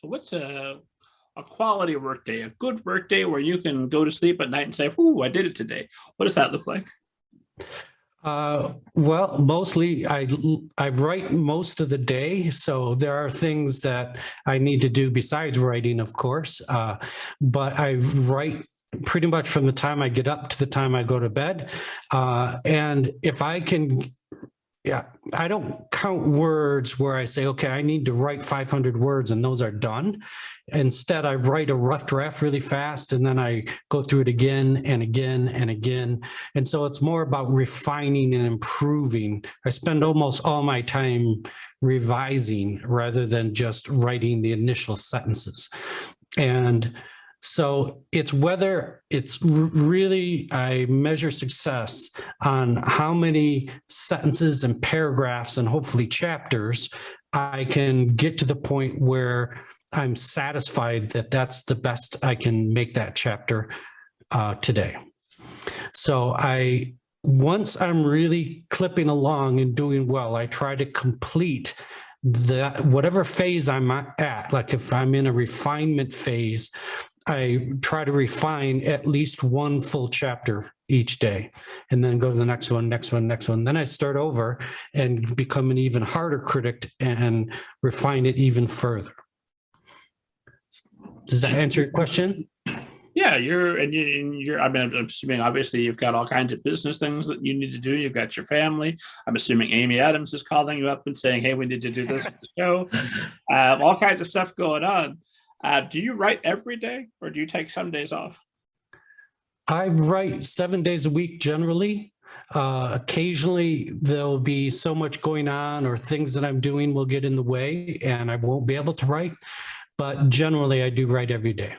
So what's a quality workday, a good workday where you can go to sleep at night and say, "Ooh, I did it today"? What does that look like? Well, mostly I write most of the day, so there are things that I need to do besides writing, of course. But I write pretty much from the time I get up to the time I go to bed. And if I can, yeah, I don't count words where I say, okay, I need to write 500 words and those are done. Instead, I write a rough draft really fast and then I go through it again and again and again. And so it's more about refining and improving. I spend almost all my time revising rather than just writing the initial sentences. And so it's whether it's really, I measure success on how many sentences and paragraphs and hopefully chapters I can get to the point where I'm satisfied that that's the best I can make that chapter today. So once I'm really clipping along and doing well, I try to complete that whatever phase I'm at. Like if I'm in a refinement phase, I try to refine at least one full chapter each day and then go to the next one, next one, next one. Then I start over and become an even harder critic and refine it even further. Does that answer your question? Yeah, I mean, I'm assuming obviously you've got all kinds of business things that you need to do. You've got your family. I'm assuming Amy Adams is calling you up and saying, "Hey, we need to do this at the show." All kinds of stuff going on. Do you write every day or do you take some days off? I write 7 days a week generally. Occasionally there'll be so much going on or things that I'm doing will get in the way and I won't be able to write. But generally I do write every day.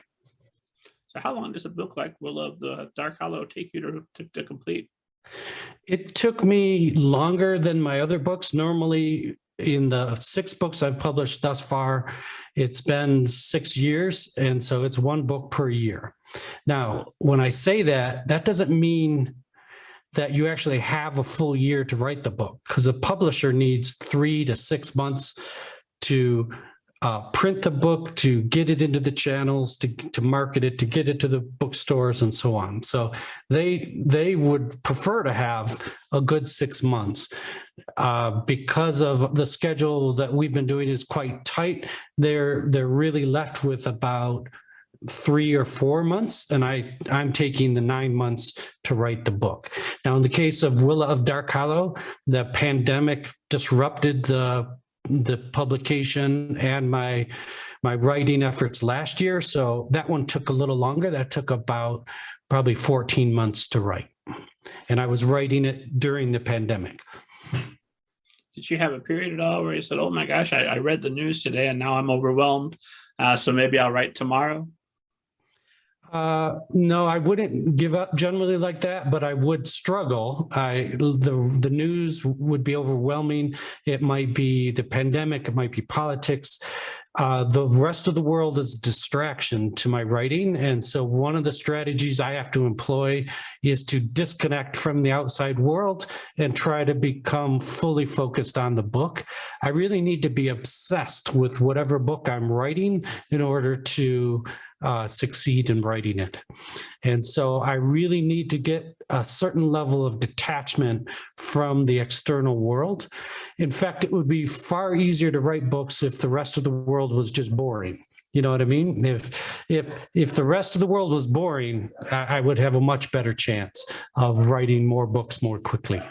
So how long does a book like Will of the Dark Hollow take you to complete? It took me longer than my other books. Normally in the 6 books I've published thus far, it's been 6 years. And so it's 1 book per year. Now, when I say that, that doesn't mean that you actually have a full year to write the book because a publisher needs 3 to 6 months to print the book, to get it into the channels, to market it, to get it to the bookstores and so on. So they would prefer to have a good 6 months. Because of the schedule that we've been doing is quite tight, they're really left with about 3 or 4 months, and I'm taking the 9 months to write the book. Now, in the case of Will of Dark Hollow, the pandemic disrupted the publication and my writing efforts last year. So that one took a little longer. That took about probably 14 months to write. And I was writing it during the pandemic. Did you have a period at all where you said, "Oh my gosh, I read the news today and now I'm overwhelmed, so maybe I'll write tomorrow"? No, I wouldn't give up generally like that, but I would struggle. The news would be overwhelming. It might be the pandemic, it might be politics. The rest of the world is a distraction to my writing. And so one of the strategies I have to employ is to disconnect from the outside world and try to become fully focused on the book. I really need to be obsessed with whatever book I'm writing in order to succeed in writing it. And so I really need to get a certain level of detachment from the external world. In fact, it would be far easier to write books if the rest of the world was just boring. You know what I mean? If the rest of the world was boring, I would have a much better chance of writing more books more quickly.